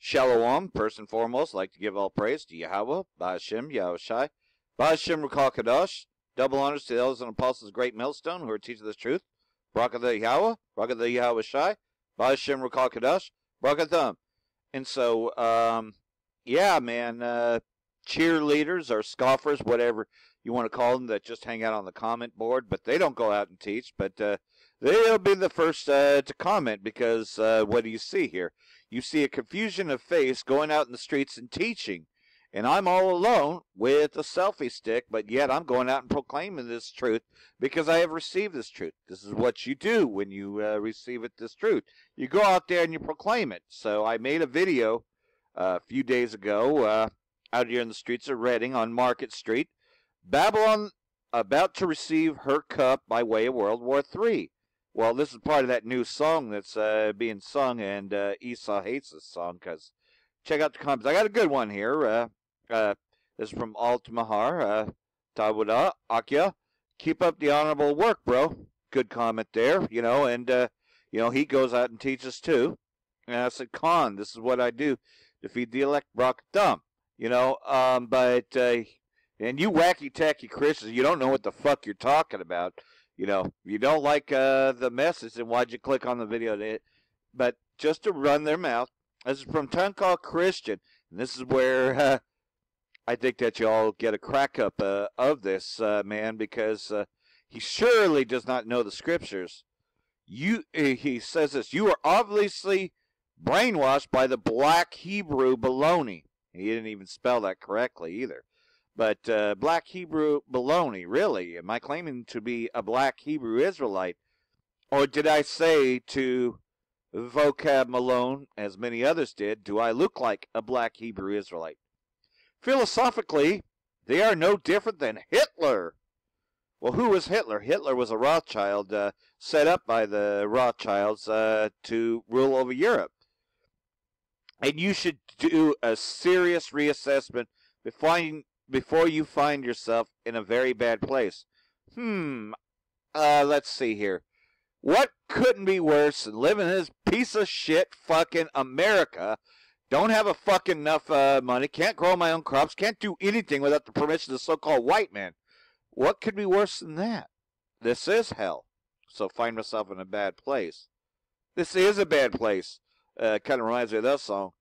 Shalom, first and foremost, I'd like to give all praise to Yahweh, Ba'ashem, Yahushai, Ba'ashem Rakal Kadosh. Double honors to the elders and apostles of Great Millstone who are teaching the truth. Barakatha Yahweh, Barakatha Yahushai, Ba'ashem Rakal Kadosh, Barakatham. And so, yeah, man, cheerleaders or scoffers, whatever you want to call them, that just hang out on the comment board, but they don't go out and teach, but they'll be the first to comment, because what do you see here? You see a confusion of face going out in the streets and teaching, and I'm all alone with a selfie stick, but yet I'm going out and proclaiming this truth because I have received this truth. This is what you do when you receive this truth. You go out there and you proclaim it. So I made a video a few days ago out here in the streets of Reading on Market Street. Babylon about to receive her cup by way of World War III. Well, this is part of that new song that's being sung, and Esau hates this song, because check out the comments. I got a good one here. This is from Alt-Mahar. Tawada, Akya. Keep up the honorable work, bro. Good comment there, you know, and, you know, he goes out and teaches too. And I said, Khan, this is what I do to feed the elect Brock Thumb, you know, but, and you wacky-tacky Christians, you don't know what the fuck you're talking about. You know, if you don't like the message, then why'd you click on the video? But just to run their mouth. This is from Tongue Called Christian. And this is where I think that you all get a crack up of this man, because he surely does not know the scriptures. He says this: you are obviously brainwashed by the black Hebrew baloney. He didn't even spell that correctly either. But black Hebrew baloney, really? Am I claiming to be a black Hebrew Israelite? Or did I say to Vocab Malone, as many others did, do I look like a black Hebrew Israelite? Philosophically, they are no different than Hitler. Well, who was Hitler? Hitler was a Rothschild set up by the Rothschilds to rule over Europe. And you should do a serious reassessment before you find yourself in a very bad place. Let's see here. What couldn't be worse than living in this piece of shit fucking America? Don't have a fucking enough money, can't grow my own crops, can't do anything without the permission of the so-called white man. What could be worse than that? This is hell. So find myself in a bad place. This is a bad place. Kind of reminds me of that song.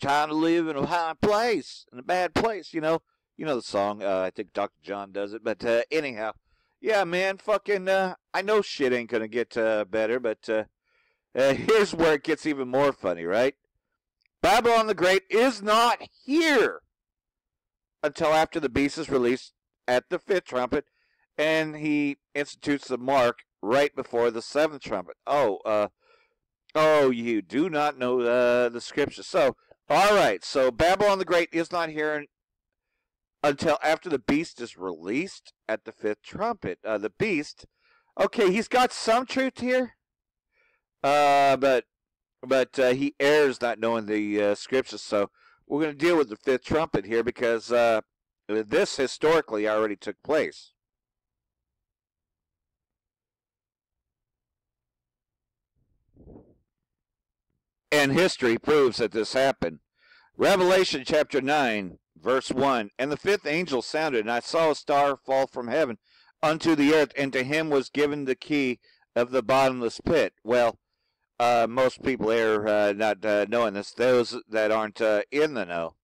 Trying to live in a high place, in a bad place, you know. You know the song. I think Dr. John does it. But anyhow, yeah, man, fucking, I know shit ain't going to get better, but here's where it gets even more funny, right? Babylon the Great is not here until after the beast is released at the 5th trumpet, and he institutes the mark right before the 7th trumpet. Oh, you do not know the scriptures. So, all right, so Babylon the Great is not here until after the beast is released at the 5th trumpet. The beast, okay, he's got some truth here, but he errs not knowing the scriptures. So we're going to deal with the 5th trumpet here, because this historically already took place. And history proves that this happened. Revelation chapter 9, verse 1. And the 5th angel sounded, and I saw a star fall from heaven unto the earth, and to him was given the key of the bottomless pit. Well, most people are not knowing this, those that aren't in the know.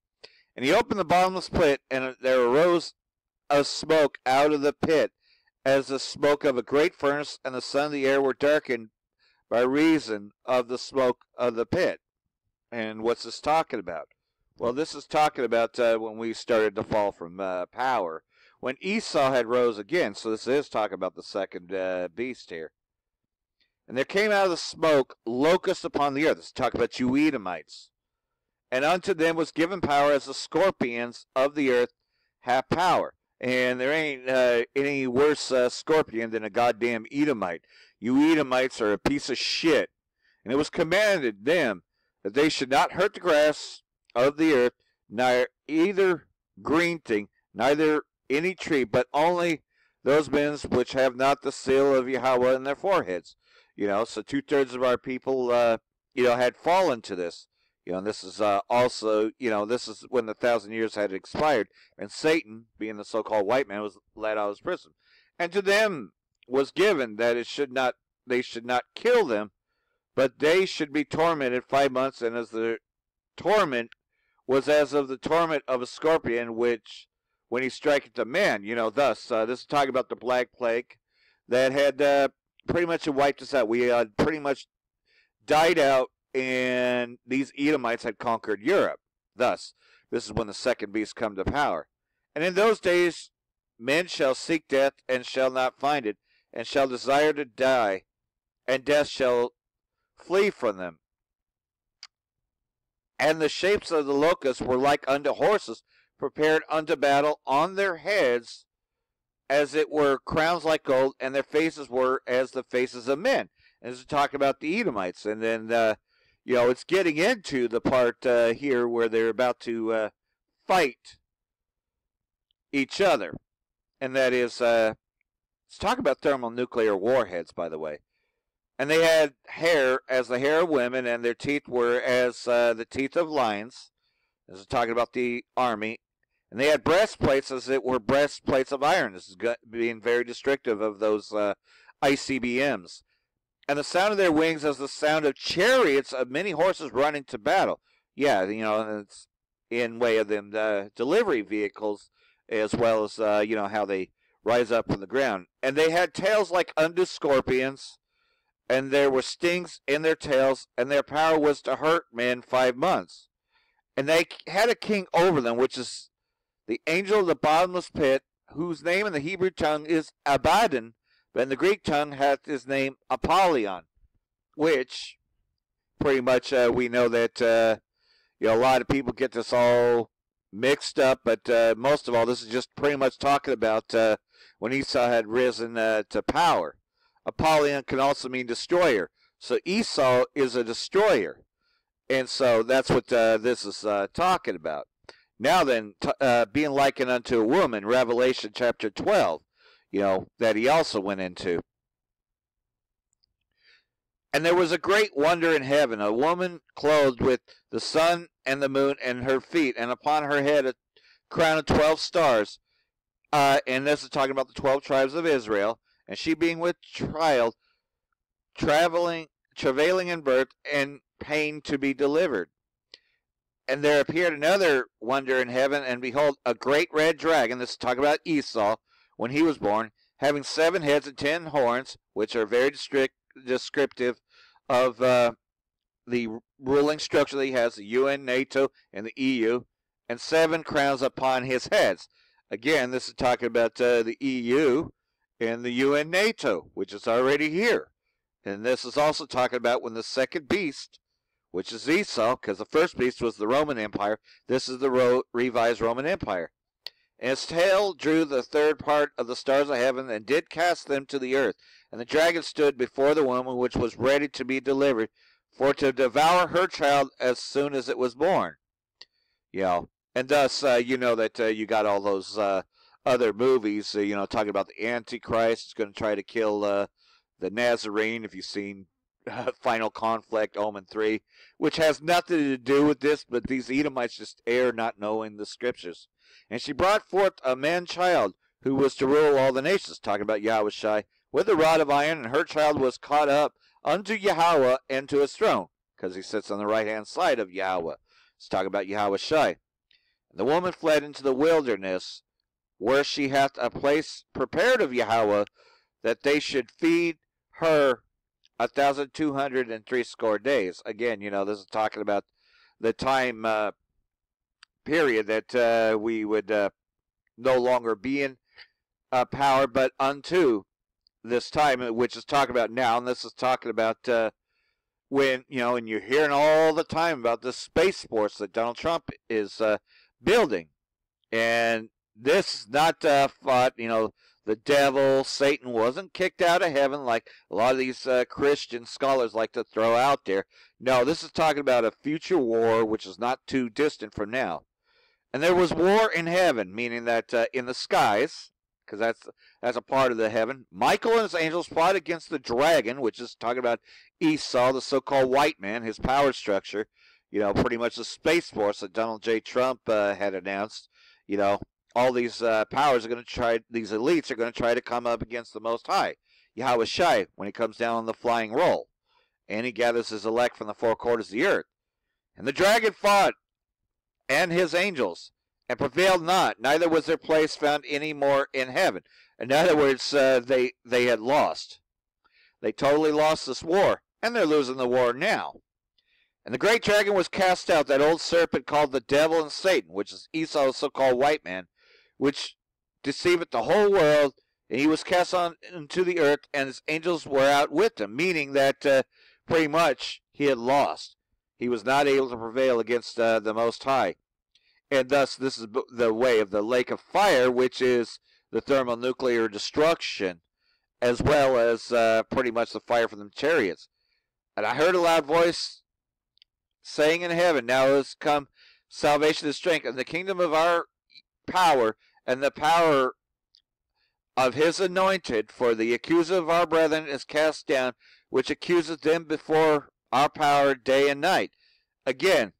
And he opened the bottomless pit, and there arose a smoke out of the pit, as the smoke of a great furnace, and the sun and the air were darkened by reason of the smoke of the pit. And what's this talking about? Well, this is talking about when we started to fall from power, when Esau had rose again. So this is talking about the second beast here. And there came out of the smoke locusts upon the earth. It's talking about you Edomites. And unto them was given power, as the scorpions of the earth have power. And there ain't any worse scorpion than a goddamn Edomite. You Edomites are a piece of shit. And it was commanded them that they should not hurt the grass of the earth, neither either green thing, neither any tree, but only those men which have not the seal of Yahweh in their foreheads. You know, so 2/3 of our people, you know, had fallen to this. And this is also, this is when the 1,000 years had expired, and Satan, being the so-called white man, was let out of his prison. And to them was given that they should not kill them, but they should be tormented 5 months, and as the torment was as of the torment of a scorpion, which when he striketh a man, thus, this is talking about the Black Plague that had pretty much wiped us out. We had pretty much died out, and these Edomites had conquered Europe. Thus, this is when the second beast come to power. And in those days, men shall seek death, and shall not find it, and shall desire to die, and death shall flee from them. And the shapes of the locusts were like unto horses, prepared unto battle. On their heads, as it were, crowns like gold, and their faces were as the faces of men. And this is talking about the Edomites. And then, it's getting into the part here where they're about to fight each other. And that is, let's talk about thermonuclear warheads, by the way. And they had hair as the hair of women, and their teeth were as the teeth of lions. This is talking about the army. And they had breastplates as it were breastplates of iron. This is being very descriptive of those ICBMs. And the sound of their wings as the sound of chariots of many horses running to battle. Yeah, it's in way of them delivery vehicles, as well as, how they rise up from the ground. And they had tails like unto scorpions, and there were stings in their tails, and their power was to hurt men 5 months. And they had a king over them, which is the angel of the bottomless pit, whose name in the Hebrew tongue is Abaddon, but in the Greek tongue hath his name Apollyon, which pretty much we know that a lot of people get this all mixed up, but most of all, this is just pretty much talking about when Esau had risen to power. Apollyon can also mean destroyer. So Esau is a destroyer. And so that's what this is talking about. Now then, being likened unto a woman, Revelation chapter 12, that he also went into. And there was a great wonder in heaven, a woman clothed with the sun and the moon and her feet, and upon her head a crown of 12 stars. And this is talking about the 12 tribes of Israel. And she being with child, travailing in birth, and pain to be delivered. And there appeared another wonder in heaven, and behold, a great red dragon, this is talking about Esau, when he was born, having 7 heads and 10 horns, which are very descriptive of the ruling structure that he has, the UN, NATO, and the EU, and 7 crowns upon his heads. Again, this is talking about the EU and the UN, NATO, which is already here. And this is also talking about when the second beast, which is Esau, because the first beast was the Roman Empire, this is the revised Roman Empire. And his tail drew the third part of the stars of heaven, and did cast them to the earth. And the dragon stood before the woman, which was ready to be delivered, for to devour her child as soon as it was born. And thus, you know that you got all those other movies, talking about the Antichrist is going to try to kill the Nazarene, if you've seen Final Conflict, Omen 3, which has nothing to do with this, but these Edomites just err not knowing the scriptures. And she brought forth a man-child, who was to rule all the nations, talking about Yahushai, with a rod of iron, and her child was caught up unto Yahweh and to his throne, because he sits on the right-hand side of Yahweh. It's talking about Yahushai. And the woman fled into the wilderness, where she hath a place prepared of Yahweh, that they should feed her 1,260 days. Again, this is talking about the time period that we would no longer be in power, but unto this time, which is talking about now. And this is talking about when, and you're hearing all the time about the space force that Donald Trump is building. And this is not fought, the devil, Satan, wasn't kicked out of heaven like a lot of these Christian scholars like to throw out there. No, this is talking about a future war, which is not too distant from now. And there was war in heaven, meaning that in the skies, because that's a part of the heaven, Michael and his angels fought against the dragon, which is talking about Esau, the so-called white man, his power structure. pretty much the Space Force that Donald J. Trump had announced. All these powers are going to try, these elites are going to try to come up against the Most High, Yahweh Shai, when he comes down on the flying roll. And he gathers his elect from the four quarters of the earth. And the dragon fought, and his angels, and prevailed not, neither was their place found any more in heaven. In other words, they had lost. They totally lost this war, and they're losing the war now. And the great dragon was cast out, that old serpent called the devil and Satan, which is Esau, the so-called white man, which deceiveth the whole world, and he was cast on into the earth, and his angels were out with him, meaning that pretty much he had lost. He was not able to prevail against the Most High. And thus, this is the way of the lake of fire, which is the thermonuclear destruction, as well as pretty much the fire from the chariots. And I heard a loud voice saying in heaven, now is come salvation and strength, and the kingdom of our power, and the power of his anointed, for the accuser of our brethren is cast down, which accuseth them before our power day and night. Again,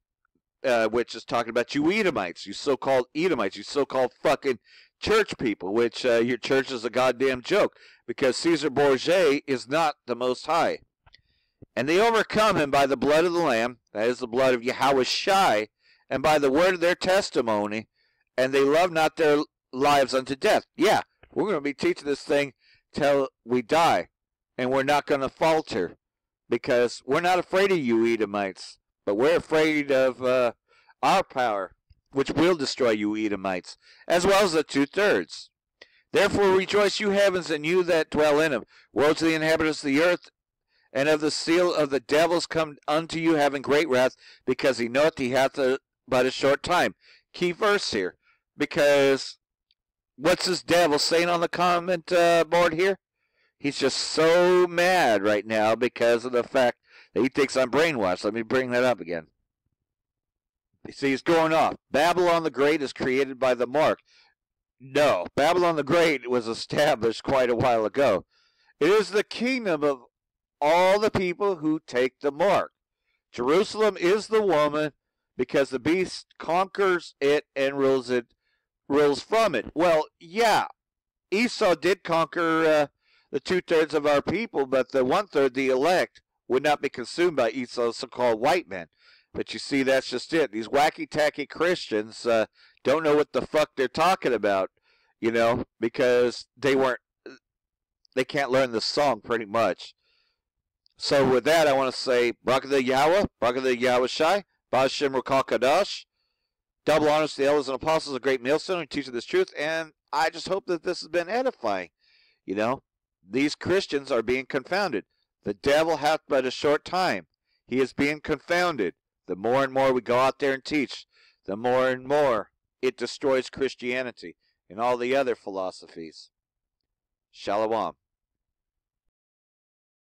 which is talking about you Edomites, you so-called Edomites, you so-called fucking church people, which your church is a goddamn joke, because Caesar Borgia is not the Most High. And they overcome him by the blood of the Lamb, that is the blood of Yahweh Shai, and by the word of their testimony, and they love not their lives unto death. Yeah, we're going to be teaching this thing till we die, and we're not going to falter, because we're not afraid of you Edomites, but we're afraid of our power, which will destroy you Edomites, as well as the 2/3. Therefore rejoice, you heavens, and you that dwell in them. Woe to the inhabitants of the earth, and of the seal of the devils come unto you, having great wrath, because he knoweth he hath but a short time. Key verse here, because what's this devil saying on the comment board here? He's just so mad right now because of the fact that he thinks I'm brainwashed. Let me bring that up again. You see, he's going off. Babylon the Great is created by the mark. No, Babylon the Great was established quite a while ago. It is the kingdom of all the people who take the mark. Jerusalem is the woman, because the beast conquers it and rules from it. Well, yeah, Esau did conquer the 2/3 of our people, but the 1/3, the elect, would not be consumed by Esau's so-called white men. But you see, that's just it. These wacky-tacky Christians don't know what the fuck they're talking about, because they can't learn the song pretty much. So with that, I want to say, Barak the Yahweh, Barak the Yahweh Shai, Ba'ashem Rakal Kadash, double honors to the elders and apostles, a great millstone, who teach this truth, and I just hope that this has been edifying. These Christians are being confounded. The devil hath but a short time. He is being confounded. The more and more we go out there and teach, the more and more it destroys Christianity and all the other philosophies. Shalom.